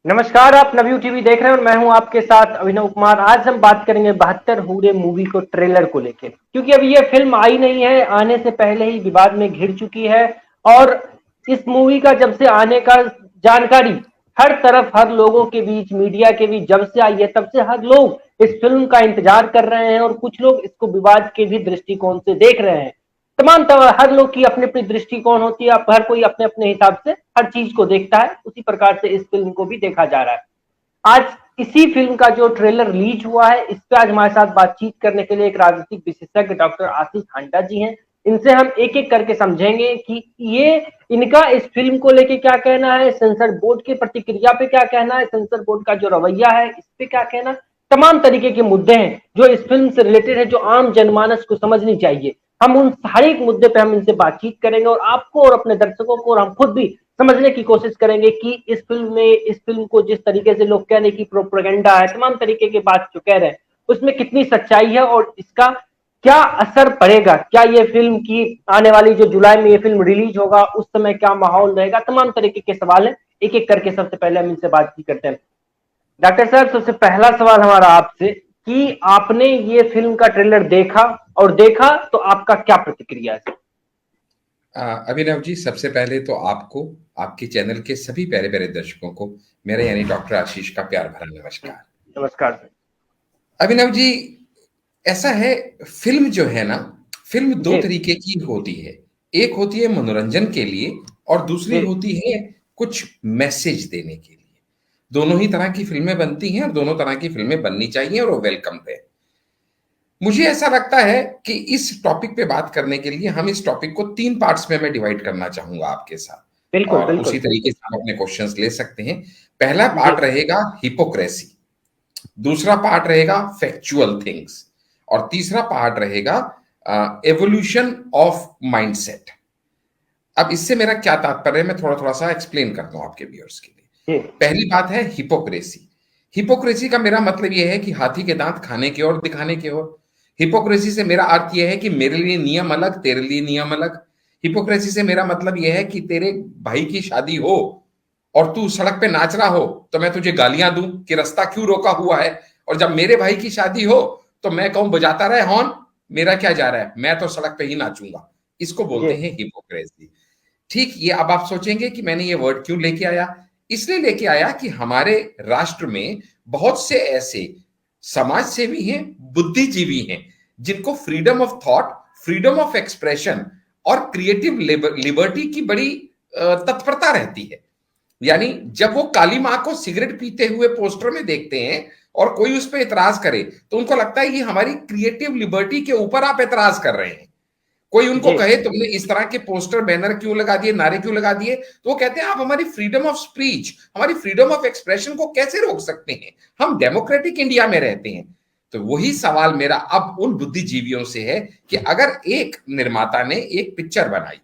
नमस्कार, आप नवयू टीवी देख रहे हैं और मैं हूं आपके साथ अभिनव कुमार। आज हम बात करेंगे 72 हूरे मूवी को ट्रेलर को लेके, क्योंकि अभी ये फिल्म आई नहीं है, आने से पहले ही विवाद में घिर चुकी है। और इस मूवी का जब से आने का जानकारी हर तरफ, हर लोगों के बीच, मीडिया के बीच जब से आई है, तब से हर लोग इस फिल्म का इंतजार कर रहे हैं और कुछ लोग इसको विवाद के भी दृष्टिकोण से देख रहे हैं। हर लोग की अपनी अपनी दृष्टिकोण होती है, हर कोई अपने अपने हिसाब से हर चीज को देखता है, उसी प्रकार से इस फिल्म को भी देखा जा रहा है। आज इसी फिल्म का जो ट्रेलर रिलीज हुआ है, इस पे आज हमारे साथ बातचीत करने के लिए एक राजनीतिक विशेषज्ञ डॉक्टर आशीष हांडा जी हैं। इनसे हम एक एक करके समझेंगे कि ये इनका इस फिल्म को लेके क्या कहना है, सेंसर बोर्ड की प्रतिक्रिया पे क्या कहना है, सेंसर बोर्ड का जो रवैया है इस पे क्या कहना। तमाम तरीके के मुद्दे हैं जो इस फिल्म से रिलेटेड है, जो आम जनमानस को समझनी चाहिए। हम उन हर एक मुद्दे पे हम इनसे बातचीत करेंगे और आपको और अपने दर्शकों को और हम खुद भी समझने की कोशिश करेंगे कि इस फिल्म को जिस तरीके से लोग कह रहे हैं कि प्रोपेगेंडा है, तमाम तरीके की बात जो कह रहे हैं उसमें कितनी सच्चाई है और इसका क्या असर पड़ेगा। क्या ये फिल्म की आने वाली जो जुलाई में ये फिल्म रिलीज होगा उस समय क्या माहौल रहेगा। तमाम तरीके के सवाल है, एक एक करके सबसे पहले हम इनसे बातचीत करते हैं। डॉक्टर साहब, सबसे पहला सवाल हमारा आपसे कि आपने ये फिल्म का ट्रेलर देखा, और देखा तो आपका क्या प्रतिक्रिया है। अभिनव जी, सबसे पहले तो आपको, आपके चैनल के सभी प्यारे प्यारे दर्शकों को मेरे यानी डॉक्टर आशीष का प्यार भरा नमस्कार। नमस्कार सर। अभिनव जी, ऐसा है, फिल्म जो है ना, फिल्म दो जी तरीके की होती है। एक होती है मनोरंजन के लिए और दूसरी जी होती है कुछ मैसेज देने के लिए। दोनों ही तरह की फिल्में बनती हैं और दोनों तरह की फिल्में बननी चाहिए और वो वेलकम है। मुझे ऐसा लगता है कि इस टॉपिक पे बात करने के लिए हम इस टॉपिक को 3 पार्ट्स में मैं डिवाइड करना चाहूंगा आपके साथ, बिल्कुल और बिल्कुल। उसी तरीके से हम अपने क्वेश्चंस ले सकते हैं। पहला जी पार्ट रहेगा हिपोक्रेसी, दूसरा पार्ट रहेगा फैक्चुअल थिंग्स, और तीसरा पार्ट रहेगा एवोल्यूशन ऑफ माइंडसेट। अब इससे मेरा क्या तात्पर्य है, मैं थोड़ा थोड़ा सा एक्सप्लेन करता हूं आपके व्यूअर्स के लिए। जी पहली बात है हिपोक्रेसी। हिपोक्रेसी का मेरा मतलब यह है कि हाथी के दांत खाने की ओर दिखाने की ओर। हिपोक्रेसी से मेरा अर्थ यह है कि मेरे लिए नियम अलग, तेरे लिए नियम अलग। हिपोक्रेसी से मेरा मतलब यह है कि तेरे भाई की शादी हो और तू सड़क पे नाच रहा हो तो मैं तुझे गालियां दूं कि रास्ता क्यों रोका हुआ है, और जब मेरे भाई की शादी हो तो मैं कहूं बजाता रहे हॉर्न, मेरा क्या जा रहा है, मैं तो सड़क पे ही नाचूंगा। इसको जी बोलते हैं हिपोक्रेसी। ठीक, ये अब आप सोचेंगे कि मैंने ये वर्ड क्यों लेके आया। इसलिए लेके आया कि हमारे राष्ट्र में बहुत से ऐसे समाज सेवी हैं, बुद्धिजीवी हैं, जिनको freedom of thought, freedom of expression और क्रिएटिव लिबर्टी की बड़ी तत्परता रहती है। यानी जब वो काली मां को सिगरेट पीते हुए पोस्टर में देखते हैं और कोई उस पर एतराज करे तो उनको लगता है ये हमारी क्रिएटिव लिबर्टी के ऊपर आप एतराज कर रहे हैं। कोई उनको जी कहे तुमने इस तरह के पोस्टर बैनर क्यों लगा दिए, नारे क्यों लगा दिए, तो वो कहते हैं आप हमारी फ्रीडम ऑफ स्पीच, हमारी फ्रीडम ऑफ एक्सप्रेशन को कैसे रोक सकते हैं, हम डेमोक्रेटिक इंडिया में रहते हैं। तो वही सवाल मेरा अब उन बुद्धिजीवियों से है कि अगर एक निर्माता ने एक पिक्चर बनाई,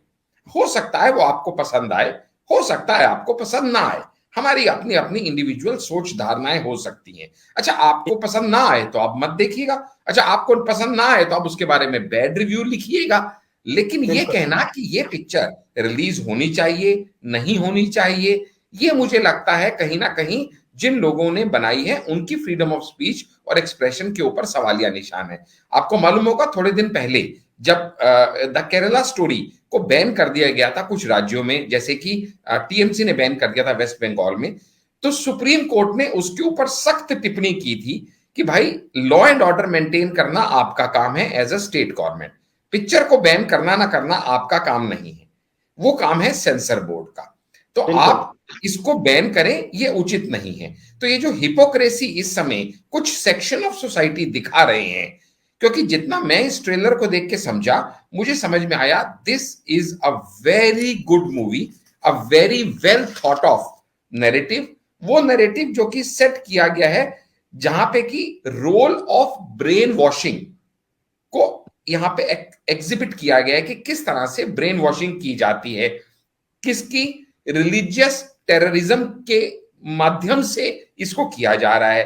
हो सकता है वो आपको पसंद आए, हो सकता है आपको पसंद ना आए, हमारी अपनी अपनी इंडिविजुअल सोच धारणाएं हो सकती हैं। अच्छा, आपको पसंद ना आए तो आप मत देखिएगा, अच्छा आपको पसंद ना आए तो आप उसके बारे में बैड रिव्यू लिखिएगा। लेकिन ये बिल्कुल। कहना कि ये पिक्चर रिलीज होनी चाहिए, नहीं होनी चाहिए, ये मुझे लगता है कहीं ना कहीं जिन लोगों ने बनाई है उनकी फ्रीडम ऑफ स्पीच और एक्सप्रेशन के ऊपर सवालिया निशान है। आपको मालूम होगा थोड़े दिन पहले जब द केरला स्टोरी को बैन कर दिया गया था कुछ राज्यों में, जैसे कि टीएमसी ने बैन कर दिया था वेस्ट बंगाल में, तो सुप्रीम कोर्ट ने उसके ऊपर सख्त टिप्पणी की थी कि भाई लॉ एंड ऑर्डर मेंटेन करना आपका काम है as a state government, picture को बैन करना ना करना आपका काम नहीं है, वो काम है सेंसर बोर्ड का। तो बिल्कुल। आप इसको बैन करें ये उचित नहीं है। तो ये जो हिपोक्रेसी इस समय कुछ सेक्शन ऑफ सोसाइटी दिखा रहे हैं, क्योंकि जितना मैं इस ट्रेलर को देख के समझा, मुझे समझ में आया this is a very good movie, a very well thought of narrative. वो नैरेटिव जो कि सेट किया गया है, जहां पे कि रोल ऑफ ब्रेन वॉशिंग को यहां पे एग्जिबिट किया गया है कि किस तरह से ब्रेन वॉशिंग की जाती है, किसकी रिलीजियस टेररिज्म के माध्यम से इसको किया जा रहा है,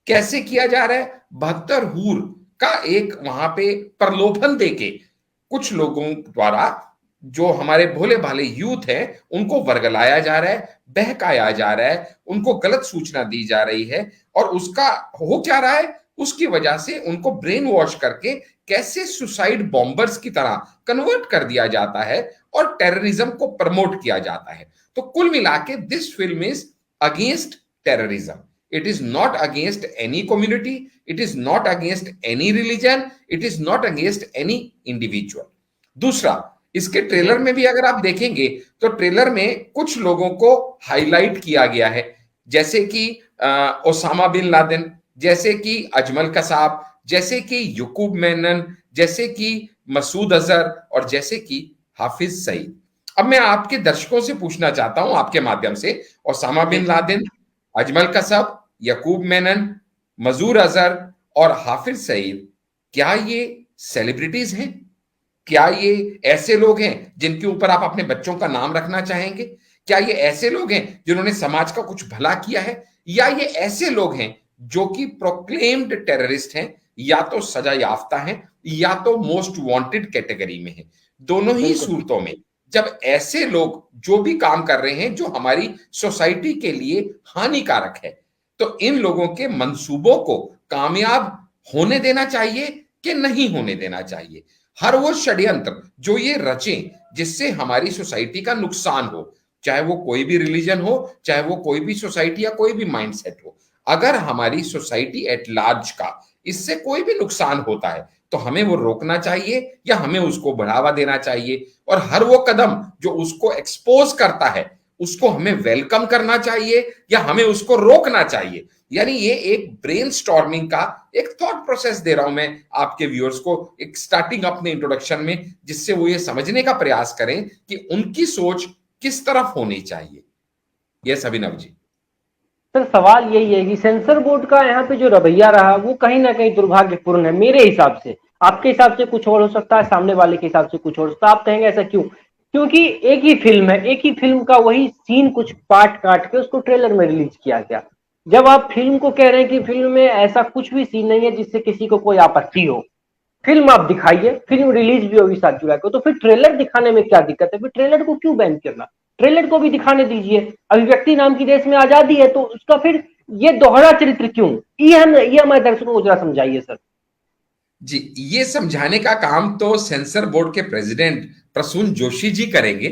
कैसे किया जा रहा है। 72 हूर का एक वहां पे प्रलोभन देके कुछ लोगों द्वारा जो हमारे भोले भाले यूथ है उनको वर्गलाया जा रहा है, बहकाया जा रहा है, उनको गलत सूचना दी जा रही है। और उसका हो क्या रहा है, उसकी वजह से उनको ब्रेन वॉश करके कैसे सुसाइड बॉम्बर्स की तरह कन्वर्ट कर दिया जाता है और टेररिज्म को प्रमोट किया जाता है। तो कुल मिला के this film is against terrorism. It is not against any community, it is not against any religion, it is not against any individual. दूसरा, इसके ट्रेलर में भी अगर आप देखेंगे तो ट्रेलर में कुछ लोगों को हाईलाइट किया गया है, जैसे कि ओसामा बिन लादेन, जैसे कि अजमल कसाब, जैसे कि यकूब मेनन, जैसे कि मसूद अजहर और जैसे कि हाफिज सईद। अब मैं आपके दर्शकों से पूछना चाहता हूं आपके माध्यम से, Osama bin Laden, Ajmal Kasab, Yakub Memon, Masood Azhar और हाफिज सईद, क्या ये सेलिब्रिटीज हैं? क्या ये ऐसे लोग हैं जिनके ऊपर आप अपने बच्चों का नाम रखना चाहेंगे? क्या ये ऐसे लोग हैं जिन्होंने समाज का कुछ भला किया है, या ये ऐसे लोग हैं जो कि प्रोक्लेम्ड टेररिस्ट हैं, या तो सजा याफ्ता हैं, या तो मोस्ट वांटेड कैटेगरी में हैं? दोनों ही बिल्कुल। सूरतों में जब ऐसे लोग जो भी काम कर रहे हैं जो हमारी सोसाइटी के लिए हानिकारक है, तो इन लोगों के मंसूबों को कामयाब होने देना चाहिए कि नहीं होने देना चाहिए? हर वो षड्यंत्र जो ये रचें जिससे हमारी सोसाइटी का नुकसान हो, चाहे वो कोई भी रिलीजन हो, चाहे वो कोई भी सोसाइटी या कोई भी माइंडसेट हो, अगर हमारी सोसाइटी एट लार्ज का इससे कोई भी नुकसान होता है तो हमें वो रोकना चाहिए या हमें उसको बढ़ावा देना चाहिए? और हर वो कदम जो उसको एक्सपोज करता है उसको हमें वेलकम करना चाहिए या हमें उसको रोकना चाहिए? यानी ये एक ब्रेन स्टॉर्मिंग का एक थॉट प्रोसेस दे रहा हूं मैं आपके व्यूअर्स को एक स्टार्टिंग अपने इंट्रोडक्शन में, जिससे वो ये समझने का प्रयास करें कि उनकी सोच किस तरफ होनी चाहिए। यस अभिनव जी। सर सवाल यही है कि सेंसर बोर्ड का यहाँ पे जो रवैया रहा वो कहीं ना कहीं दुर्भाग्यपूर्ण है मेरे हिसाब से। आपके हिसाब से कुछ और हो सकता है, सामने वाले के हिसाब से कुछ और हो सकता है। आप कहेंगे ऐसा क्यों? क्योंकि एक ही फिल्म है, एक ही फिल्म का वही सीन कुछ पार्ट काट के उसको ट्रेलर में रिलीज किया गया। जब आप फिल्म को कह रहे हैं कि फिल्म में ऐसा कुछ भी सीन नहीं है जिससे किसी को कोई आपत्ति हो, फिल्म आप दिखाइए, फिल्म रिलीज भी होगी 7 जुलाई को, तो फिर ट्रेलर दिखाने में क्या दिक्कत है? फिर ट्रेलर को क्यों बैन करना? ट्रेलर को भी दिखाने दीजिए। अभिव्यक्ति नाम की देश में आजादी है तो उसका फिर ये दोहरा चरित्र क्यों? ये हमारे दर्शकों को जरा समझाइए सर। जी, ये समझाने का काम तो सेंसर बोर्ड के प्रेसिडेंट प्रसून जोशी जी करेंगे,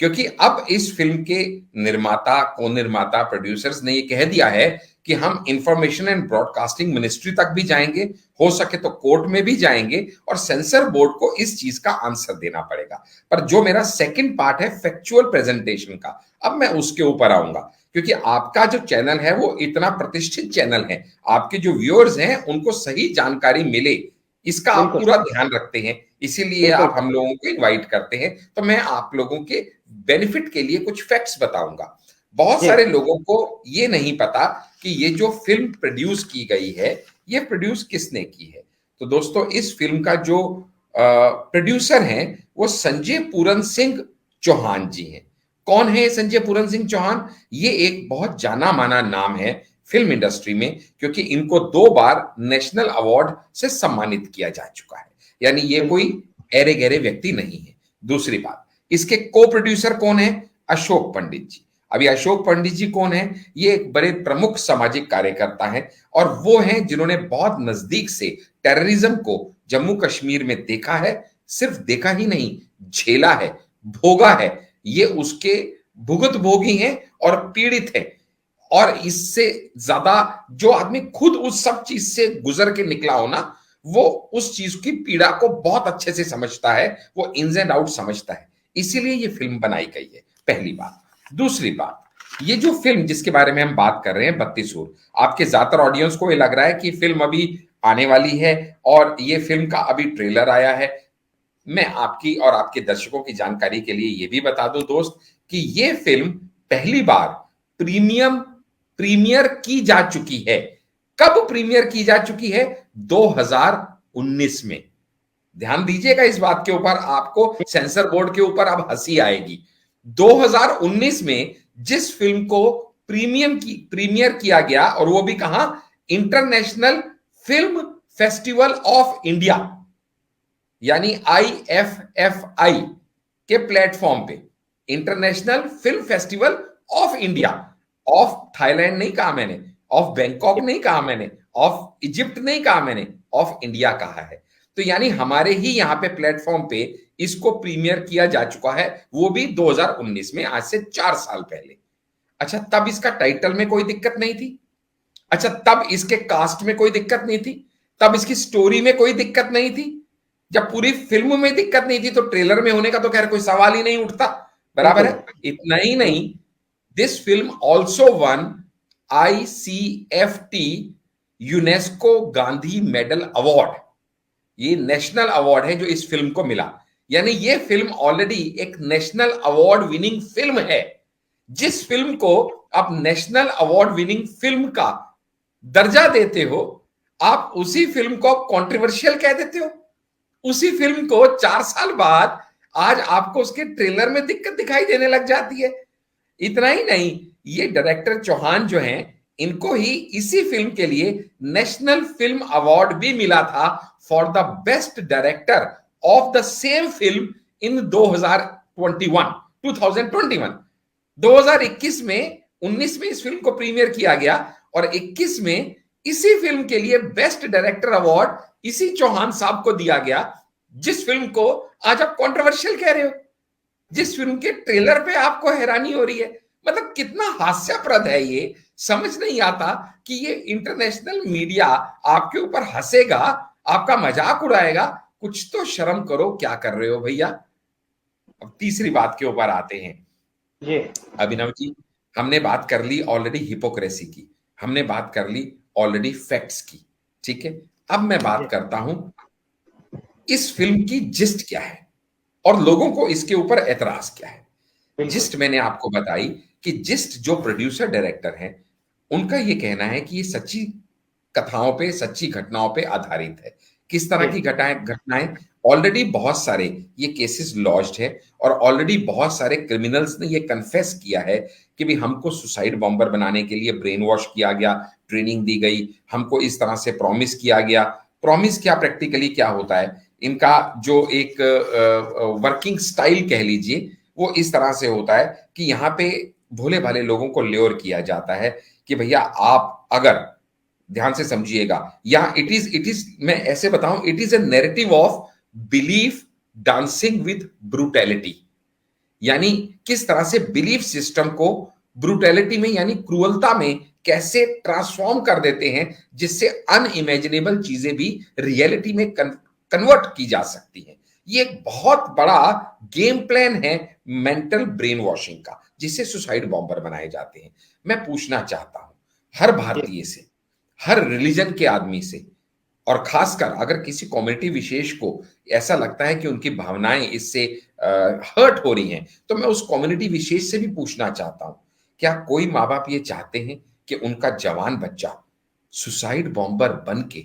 क्योंकि अब इस फिल्म के निर्माता, को निर्माता, प्रोड्यूसर्स ने ये कह दिया है कि हम इंफॉर्मेशन एंड ब्रॉडकास्टिंग मिनिस्ट्री तक भी जाएंगे, हो सके तो कोर्ट में भी जाएंगे, और सेंसर बोर्ड को इस चीज का आंसर देना पड़ेगा। पर जो मेरा सेकंड पार्ट है फैक्चुअल प्रेजेंटेशन का, अब मैं उसके ऊपर आऊंगा, क्योंकि आपका जो चैनल है वो इतना प्रतिष्ठित चैनल है, आपके जो व्यूअर्स हैं उनको सही जानकारी मिले इसका आप बिल्कुल पूरा ध्यान रखते हैं, इसीलिए बिल्कुल। आप हम लोगों को इनवाइट करते हैं। तो मैं आप लोगों के बेनिफिट के लिए कुछ फैक्ट्स बताऊंगा। बहुत जी सारे लोगों को ये नहीं पता कि ये जो फिल्म प्रोड्यूस की गई है ये प्रोड्यूस किसने की है। तो दोस्तों, इस फिल्म का जो प्रोड्यूसर हैं वो संजय पूरन सिंह चौहान जी हैं। कौन है संजय पूरन सिंह चौहान? ये एक बहुत जाना माना नाम है फिल्म इंडस्ट्री में, क्योंकि इनको 2 बार नेशनल अवार्ड से सम्मानित किया जा चुका है, यानी ये कोई बिल्कुल। ऐरे गहरे व्यक्ति नहीं है। दूसरी बात, इसके को प्रोड्यूसर कौन है? अशोक पंडित जी। अभी अशोक पंडित जी कौन है? ये एक बड़े प्रमुख सामाजिक कार्यकर्ता हैं, और वो हैं जिन्होंने बहुत नजदीक से टेररिज्म को जम्मू कश्मीर में देखा है। सिर्फ देखा ही नहीं, झेला है, भोगा है। ये उसके भुगत भोगी हैं और पीड़ित हैं। और इससे ज्यादा जो आदमी खुद उस सब चीज से गुजर के निकला हो ना, वो उस चीज की पीड़ा को बहुत अच्छे से समझता है, वो इन्स एंड आउट समझता है। इसीलिए ये फिल्म बनाई गई है, पहली बात। दूसरी बात, ये जो फिल्म जिसके बारे में हम बात कर रहे हैं 32 सूर, आपके ज्यादातर ऑडियंस को ये लग रहा है कि फिल्म अभी आने वाली है और ये फिल्म का अभी ट्रेलर आया है। मैं आपकी और आपके दर्शकों की जानकारी के लिए ये भी बता दूं दोस्त कि ये फिल्म पहली बार प्रीमियर की जा चुकी है। कब प्रीमियर की जा चुकी है? 2019 में। ध्यान दीजिएगा इस बात के ऊपर, आपको सेंसर बोर्ड के ऊपर अब हंसी आएगी। 2019 में जिस फिल्म को प्रीमियर किया गया, और वो भी कहां? International film festival of India, यानी IFFI के प्लेटफॉर्म पे, international film festival of India, of Thailand नहीं कहा मैंने, ऑफ बैंकॉक नहीं कहा मैंने, ऑफ इजिप्ट नहीं कहा मैंने, ऑफ इंडिया कहा है। तो यानी हमारे ही यहां पे प्लेटफॉर्म पे इसको प्रीमियर किया जा चुका है, वो भी 2019 में, आज से 4 साल पहले। अच्छा, तब इसका टाइटल में कोई दिक्कत नहीं थी? अच्छा, तब इसके कास्ट में कोई दिक्कत नहीं थी? तब इसकी स्टोरी में कोई दिक्कत नहीं थी? जब पूरी फिल्म में दिक्कत नहीं थी तो ट्रेलर में होने का तो खैर कोई सवाल ही नहीं उठता, बराबर है। इतना ही नहीं, this film also one ICFT UNESCO Gandhi medal award. ये नेशनल अवार्ड है जो इस फिल्म को मिला, यानी ये फिल्म ऑलरेडी एक नेशनल अवार्ड विनिंग फिल्म है। जिस फिल्म को आप नेशनल अवार्ड विनिंग फिल्म का दर्जा देते हो, आप उसी फिल्म को कंट्रोवर्शियल कह देते हो। उसी फिल्म को 4 साल बाद आज आपको उसके ट्रेलर में दिक्कत दिखाई देने लग जाती है। इतना ही नहीं, ये डायरेक्टर चौहान जो हैं, इनको ही इसी फिल्म के लिए नेशनल फिल्म अवार्ड भी मिला था for the best director of the same film in 2021। 2021 में, 19 में इस फिल्म को प्रीमियर किया गया और 21 में इसी फिल्म के लिए बेस्ट डायरेक्टर अवार्ड इसी चौहान साहब को दिया गया, जिस फिल्म को आज आप कंट्रोवर्शियल कह रहे हो, जिस फिल्म के ट्रेलर पे आपको हैरानी हो रही है। मतलब कितना हास्यास्पद है ये, समझ नहीं आता कि ये इंटरनेशनल मीडिया आपके ऊपर हंसेगा, आपका मजाक उड़ाएगा। कुछ तो शर्म करो, क्या कर रहे हो भैया। अब तीसरी बात के ऊपर आते हैं जी अभिनव जी। हमने बात कर ली ऑलरेडी हिपोक्रेसी की, हमने बात कर ली ऑलरेडी फैक्ट्स की, ठीक है। अब मैं बात करता हूं इस फिल्म की जिस्ट क्या है और लोगों को इसके ऊपर एतराज क्या है। जिस्ट मैंने आपको बताई कि जिस्ट जो प्रोड्यूसर डायरेक्टर हैं, उनका ये कहना है कि ये सच्ची कथाओं पे, सच्ची घटनाओं पे आधारित है। किस तरह की घटनाएं? ऑलरेडी बहुत सारे ये केसेस लॉन्च्ड है और ऑलरेडी बहुत सारे क्रिमिनल्स ने ये कन्फेस किया है कि भी हमको सुसाइड बॉम्बर बनाने के लिए ब्रेन वॉश किया गया, ट्रेनिंग दी गई, हमको इस तरह से प्रॉमिस किया गया। प्रॉमिस क्या, प्रैक्टिकली क्या होता है, इनका जो एक वर्किंग स्टाइल कह लीजिए, वो इस तरह से होता है कि यहाँ पे भोले भाले लोगों को ल्योर किया जाता है कि भैया आप अगर, ध्यान से समझिएगा, या इट इज मैं ऐसे बताऊं, it is a narrative of belief dancing with brutality. यानी किस तरह से बिलीफ सिस्टम को ब्रूटैलिटी में, यानी क्रूरता में कैसे ट्रांसफॉर्म कर देते हैं, जिससे अनइमेजिनेबल चीजें भी रियलिटी में कन्वर्ट की जा सकती हैं। ये एक बहुत बड़ा गेम प्लान है मेंटल ब्रेन वॉशिंग का, जिससे सुसाइड बॉम्बर बनाए जाते हैं। मैं पूछना चाहता हूं हर भारतीय से, हर रिलीजन के आदमी से, और खासकर अगर किसी कम्युनिटी विशेष को ऐसा लगता है कि उनकी भावनाएं इससे हर्ट हो रही हैं, तो मैं उस कम्युनिटी विशेष से भी पूछना चाहता हूं, क्या कोई माँ बाप ये चाहते हैं कि उनका जवान बच्चा सुसाइड बॉम्बर बन के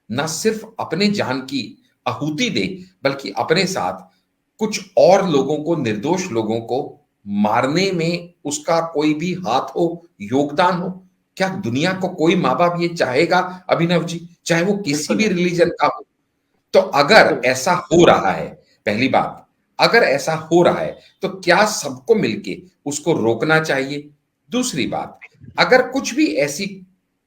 न सिर्फ अपने जान की आहुति दे, बल्कि अपने साथ कुछ और लोगों को, निर्दोष लोगों को मारने में उसका कोई भी हाथ हो, योगदान हो? क्या दुनिया को कोई माँ बाप ये चाहेगा अभिनव जी, चाहे वो किसी भी रिलीजन का हो? तो अगर ऐसा हो रहा है, पहली बात, अगर ऐसा हो रहा है तो क्या सबको मिलके उसको रोकना चाहिए? दूसरी बात, अगर कुछ भी ऐसी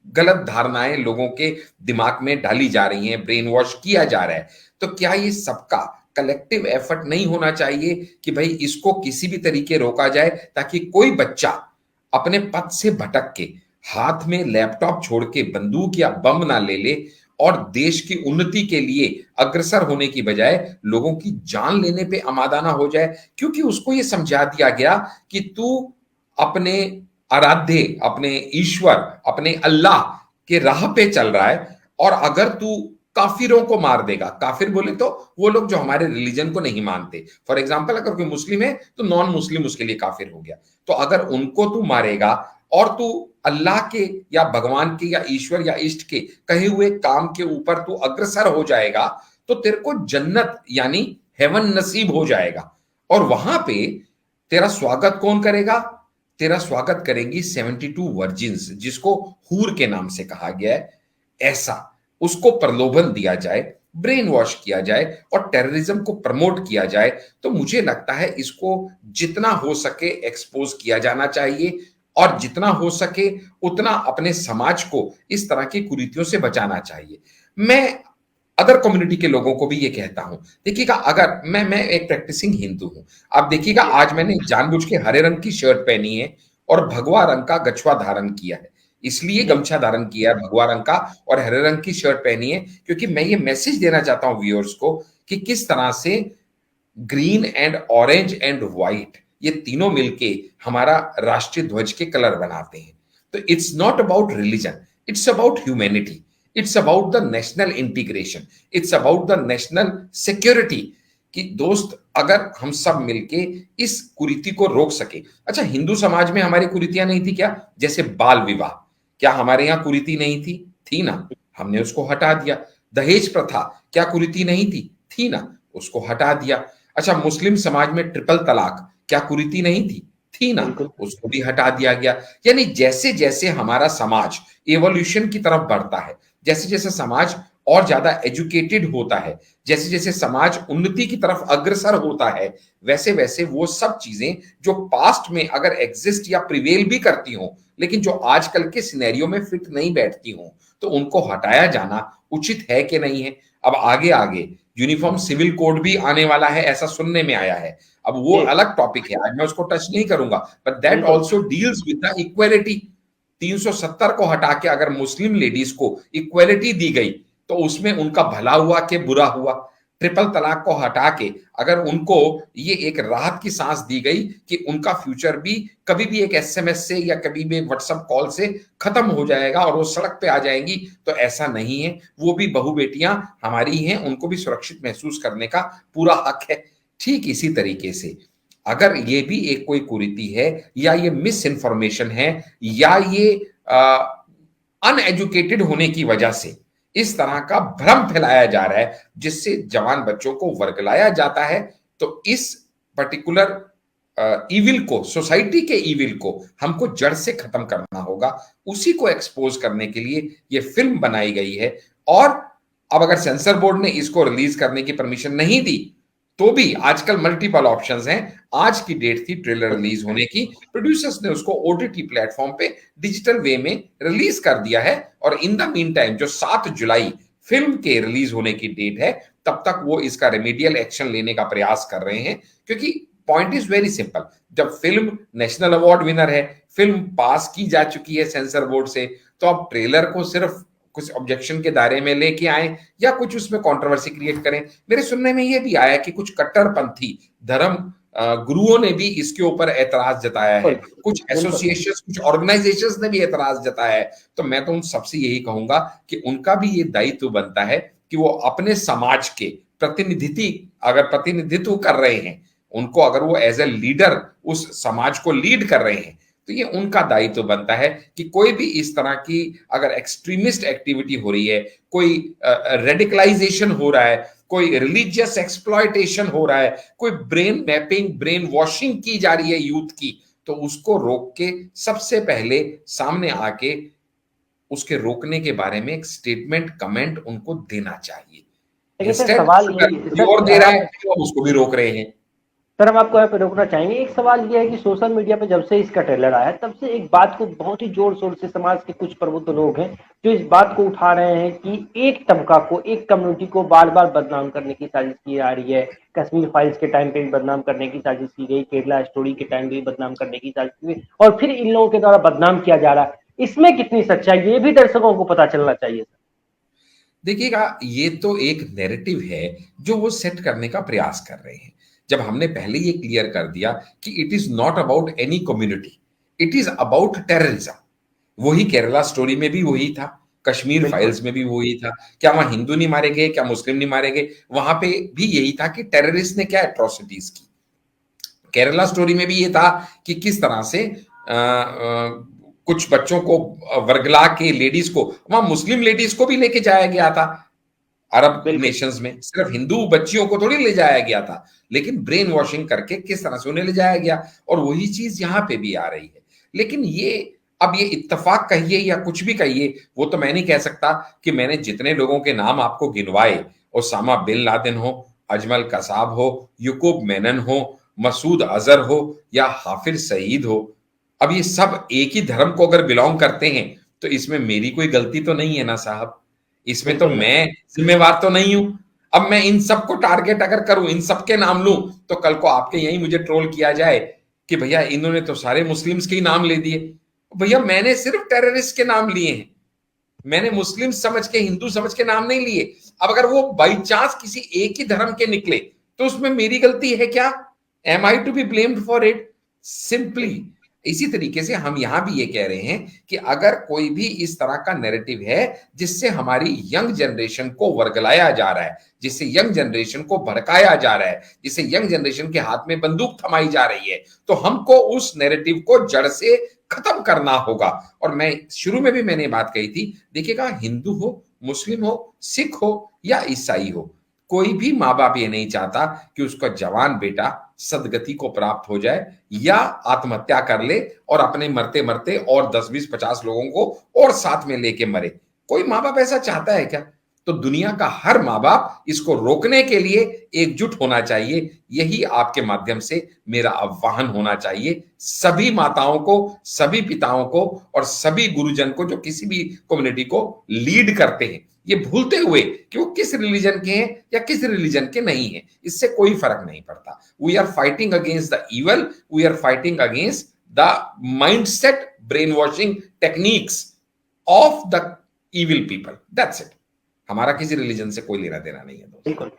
गलत धारणाएं लोगों के दिमाग में डाली जा रही हैं, ब्रेन वॉश किया जा रहा है, तो क्या ये सबका कलेक्टिव एफर्ट नहीं होना चाहिए कि भाई इसको किसी भी तरीके रोका जाए, ताकि कोई बच्चा अपने पथ से भटक के हाथ में लैपटॉप छोड़ के बंदूक या बम ना ले ले और देश की उन्नति के लिए अग्रसर होने की बजाय लोगों की जान लेने पे आमादाना हो जाए, क्योंकि उसको ये समझा दिया गया कि तू अपने आराध्य, अपने ईश्वर, अपने अल्लाह के राह पे चल रहा है, और अगर तू काफिरों को मार देगा, काफिर बोले तो वो लोग जो हमारे रिलीजन को नहीं मानते, फॉर एग्जाम्पल अगर कोई मुस्लिम है तो नॉन मुस्लिम उसके लिए काफिर हो गया, तो अगर उनको तू मारेगा और तू अल्लाह के या भगवान के या ईश्वर या इष्ट के कहे हुए काम के ऊपर तू अग्रसर हो जाएगा, तो तेरे को जन्नत यानी हेवन नसीब हो जाएगा। और वहां पे तेरा स्वागत कौन करेगा? तेरा स्वागत करेंगी 72 वर्जिन्स, जिसको हूर के नाम से कहा गया है। ऐसा उसको प्रलोभन दिया जाए ब्रेन वॉश किया जाए और टेररिज्म को प्रमोट किया जाए, तो मुझे लगता है इसको जितना हो सके एक्सपोज किया जाना चाहिए और जितना हो सके उतना अपने समाज को इस तरह की कुरीतियों से बचाना चाहिए। मैं अदर कम्युनिटी के लोगों को भी ये कहता हूं, देखिएगा, अगर मैं एक प्रैक्टिसिंग हिंदू हूं, आप देखिएगा आज मैंने जानबूझ के हरे रंग की शर्ट पहनी है और भगवा रंग का गछवा धारण किया है, इसलिए जी गमछा धारण किया है भगवा रंग का और हरे रंग की शर्ट पहनी है, क्योंकि मैं ये मैसेज देना चाहता हूं व्यूअर्स को कि किस तरह से green and orange and white ये तीनों मिलके हमारा राष्ट्रीय ध्वज के कलर बनाते हैं। तो it's not about religion, it's about humanity, it's about the national integration, it's about the national security. कि दोस्त, अगर हम सब मिलके इस कुरीति को रोक सके। अच्छा, हिंदू समाज में हमारी कुरीतियां नहीं थी क्या? जैसे बाल विवाह, क्या हमारे यहां कुरीति नहीं थी? थी ना, हमने उसको हटा दिया। दहेज प्रथा, क्या कुरीति नहीं थी? थी ना, उसको हटा दिया। अच्छा, मुस्लिम समाज में ट्रिपल तलाक, क्या कुरीति नहीं थी? थी ना, बिल्कुल। उसको भी हटा दिया गया। यानी जैसे जैसे हमारा समाज एवोल्यूशन की तरफ बढ़ता है, जैसे जैसे समाज और ज्यादा एजुकेटेड होता है, जैसे जैसे समाज उन्नति की तरफ अग्रसर होता है, वैसे वैसे वो सब चीजें जो पास्ट में अगर एग्जिस्ट या प्रिवेल भी करती हों, लेकिन जो आजकल के सिनेरियो में फिट नहीं बैठती हों, तो उनको हटाया जाना उचित है कि नहीं है। अब आगे आगे यूनिफॉर्म सिविल कोड भी आने वाला है, ऐसा सुनने में आया है। अब वो जी अलग टॉपिक है, आज मैं उसको टच नहीं करूंगा, बट दैट बिल्कुल। Also deals with the equality. 370 को हटा के अगर मुस्लिम लेडीज को इक्वेलिटी दी गई, तो उसमें उनका भला हुआ कि बुरा हुआ? ट्रिपल तलाक को हटा के अगर उनको ये एक राहत की सांस दी गई कि उनका फ्यूचर भी कभी भी एक एसएमएस से या कभी भी व्हाट्सएप कॉल से खत्म हो जाएगा और वो सड़क पे आ जाएंगी, तो ऐसा नहीं है। वो भी बहू बेटियां हमारी हैं, उनको भी सुरक्षित महसूस करने का पूरा हक है। ठीक इसी तरीके से अगर ये भी एक कोई कुरीति है या ये मिस इन्फॉर्मेशन है या ये अनएजुकेटेड होने की वजह से इस तरह का भ्रम फैलाया जा रहा है जिससे जवान बच्चों को वर्गलाया जाता है, तो इस पर्टिकुलर इविल को, सोसाइटी के इविल को हमको जड़ से खत्म करना होगा। उसी को एक्सपोज करने के लिए ये फिल्म बनाई गई है। और अब अगर सेंसर बोर्ड ने इसको रिलीज करने की परमिशन नहीं दी, तो भी आजकल मल्टीपल ऑप्शंस हैं। आज की डेट थी ट्रेलर रिलीज होने की, प्रोड्यूसर्स ने उसको ओटीटी प्लेटफॉर्म पे डिजिटल वे में रिलीज कर दिया है और इन द मीन टाइम जो 7 जुलाई फिल्म के रिलीज होने की डेट है, तब तक वो इसका रेमेडियल एक्शन लेने का प्रयास कर रहे हैं। क्योंकि पॉइंट इज वेरी सिंपल, जब फिल्म नेशनल अवार्ड विनर है, फिल्म पास की जा चुकी है सेंसर बोर्ड से, तो अब ट्रेलर को सिर्फ कुछ ऑब्जेक्शन के दायरे में लेके आए या कुछ उसमें कंट्रोवर्सी क्रिएट करें। मेरे सुनने में यह भी आया कि कुछ कट्टरपंथी धर्म गुरुओं ने भी इसके ऊपर एतराज जताया है, कुछ एसोसिएशंस, कुछ ऑर्गेनाइजेशंस ने भी एतराज जताया है। तो मैं तो उन सबसे यही कहूंगा कि उनका भी ये दायित्व बनता है कि वो अपने समाज के प्रतिनिधित्व कर रहे हैं, उनको अगर वो एज ए लीडर उस समाज को लीड कर रहे हैं, तो ये उनका दायित्व बनता है कि कोई भी इस तरह की अगर एक्सट्रीमिस्ट एक्टिविटी हो रही है, कोई रेडिकलाइजेशन हो रहा है, कोई रिलीजियस एक्सप्लॉयटेशन हो रहा है, कोई ब्रेन मैपिंग, ब्रेन वॉशिंग की जा रही है यूथ की, तो उसको रोक के सबसे पहले सामने आके उसके रोकने के बारे में एक स्टेटमेंट, कमेंट उनको देना चाहिए। लेकिन सर इंस्टेड सवाल अगर यही कोई सर, और दे रहा है तो उसको भी रोक रहे हैं। सर हम आपको यहाँ पे रोकना चाहेंगे। एक सवाल ये है कि सोशल मीडिया पे जब से इसका ट्रेलर आया, तब से एक बात को बहुत ही जोर शोर से समाज के कुछ प्रबुद्ध लोग हैं जो इस बात को उठा रहे हैं कि एक तबका को, एक कम्युनिटी को बार बार बदनाम करने की साजिश की जा रही है। कश्मीर फाइल्स के टाइम पे भी बदनाम करने की साजिश की गई, केरला स्टोरी के टाइम पे भी बदनाम करने की साजिश की गई, और फिर इन लोगों के द्वारा बदनाम किया जा रहा है। इसमें कितनी सच्चाई, ये भी दर्शकों को पता चलना चाहिए सर। देखिएगा, ये तो एक नैरेटिव है जो वो सेट करने का प्रयास कर रहे हैं। जब हमने पहले ये क्लियर कर दिया कि it is not about any community, it is about terrorism. वही केरला स्टोरी में भी वही था, कश्मीर बिल्कुल फाइल्स में भी वही था। क्या वहां हिंदू नहीं मारे गए, क्या मुस्लिम नहीं मारे गए? वहां पे भी यही था कि टेररिस्ट ने क्या एट्रोसिटीज की। केरला स्टोरी में भी ये था कि किस तरह से कुछ बच्चों को वर्गला के लेडीज को, वहां मुस्लिम लेडीज को भी लेके जाया गया था अरब बिल्कुल। नेशंस में, सिर्फ हिंदू बच्चियों को थोड़ी ले जाया गया था, लेकिन ब्रेन वॉशिंग करके किस तरह से उन्हें ले जाया गया। और वही चीज यहां पे भी आ रही है। लेकिन ये, अब ये इत्तेफाक कहिए या कुछ भी कहिए, वो तो मैं नहीं कह सकता कि मैंने जितने लोगों के नाम आपको गिनवाए ओसामा बिन लादेन हो, अजमल कसाब हो, युकूब मेनन हो, मसूद अजहर हो या हाफिज सईद हो, अब ये सब एक ही धर्म को अगर बिलोंग करते हैं तो इसमें मेरी कोई गलती तो नहीं है ना साहब, इसमें तो बिल्कुल नहीं। मैं जिम्मेवार तो नहीं हूं। अब मैं इन सबको टारगेट अगर करूं, इन सबके नाम लूं, तो कल को आपके यहीं मुझे ट्रोल किया जाए कि भैया इन्होंने तो सारे मुस्लिम्स के ही नाम ले दिए। भैया मैंने सिर्फ टेररिस्ट के नाम लिए हैं, मैंने मुस्लिम समझ के, हिंदू समझ के नाम नहीं लिए। अब अगर वो बाई चांस किसी एक ही धर्म के निकले तो उसमें मेरी गलती है क्या? Am I to be blamed for it? Simply इसी तरीके से हम यहां भी ये कह रहे हैं कि अगर कोई भी इस तरह का नैरेटिव है जिससे हमारी यंग जनरेशन को वर्गलाया जा रहा है, जिससे यंग जनरेशन को भड़काया जा रहा है, जिससे यंग जनरेशन के हाथ में बंदूक थमाई जा रही है, तो हमको उस नैरेटिव को जड़ से खत्म करना होगा। और मैं शुरू में भी मैंने बात कही थी, देखिएगा, हिंदू हो, मुस्लिम हो, सिख हो या ईसाई हो, कोई भी माँ बाप ये नहीं चाहता कि उसका जवान बेटा सदगति को प्राप्त हो जाए या आत्महत्या कर ले और अपने मरते मरते और 10 20 50 लोगों को और साथ में लेके मरे। कोई माँ बाप ऐसा चाहता है क्या? तो दुनिया का हर माँ बाप इसको रोकने के लिए एकजुट होना चाहिए। यही आपके माध्यम से मेरा आह्वान होना चाहिए सभी माताओं को, सभी पिताओं को और सभी गुरुजन को जो किसी भी कम्युनिटी को लीड करते हैं, ये भूलते हुए कि वो किस रिलीजन के हैं या किस रिलीजन के नहीं है, इससे कोई फर्क नहीं पड़ता। We are fighting against the evil, we are fighting against the mindset brain washing techniques of the evil people, that's it. हमारा किसी रिलीजन से कोई लेना देना नहीं है दोस्तों। बिल्कुल।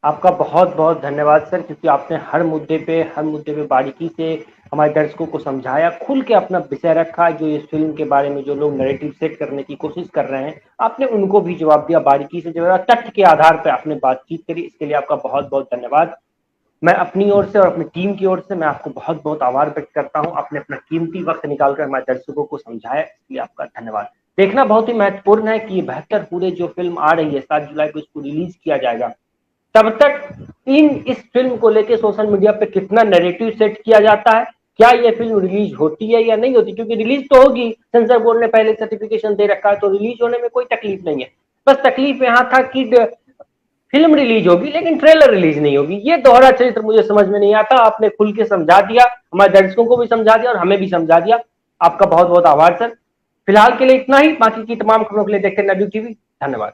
आपका बहुत बहुत धन्यवाद सर, क्योंकि आपने हर मुद्दे पे बारीकी से हमारे दर्शकों को समझाया, खुल के अपना विषय रखा। जो इस फिल्म के बारे में जो लोग नैरेटिव सेट करने की कोशिश कर रहे हैं, आपने उनको भी जवाब दिया बारीकी से, जो है तथ्य के आधार पर आपने बातचीत करी। इसके लिए आपका बहुत बहुत धन्यवाद। मैं अपनी ओर से और अपनी टीम की ओर से मैं आपको बहुत बहुत आभार व्यक्त करता हूं। आपने अपना कीमती वक्त निकालकर हमारे दर्शकों को समझाया, इसलिए आपका धन्यवाद। देखना बहुत ही महत्वपूर्ण है कि ये 72 पूरे जो फिल्म आ रही है 7 जुलाई को, इसको रिलीज किया जाएगा। तब तक इस फिल्म को लेके सोशल मीडिया पे कितना नैरेटिव सेट किया जाता है, क्या ये फिल्म रिलीज होती है या नहीं होती, क्योंकि रिलीज तो होगी, सेंसर बोर्ड ने पहले सर्टिफिकेशन दे रखा है, तो रिलीज होने में कोई तकलीफ नहीं है। बस तकलीफ यहाँ था कि फिल्म रिलीज होगी लेकिन ट्रेलर रिलीज नहीं होगी। ये दोहरा चरित्र मुझे समझ में नहीं आता। आपने खुल के समझा दिया, हमारे दर्शकों को भी समझा दिया और हमें भी समझा दिया। आपका बहुत बहुत आभार सर। फिलहाल के लिए इतना ही, बाकी की तमाम खबरों के लिए देखते हैं नवयुग टीवी। धन्यवाद।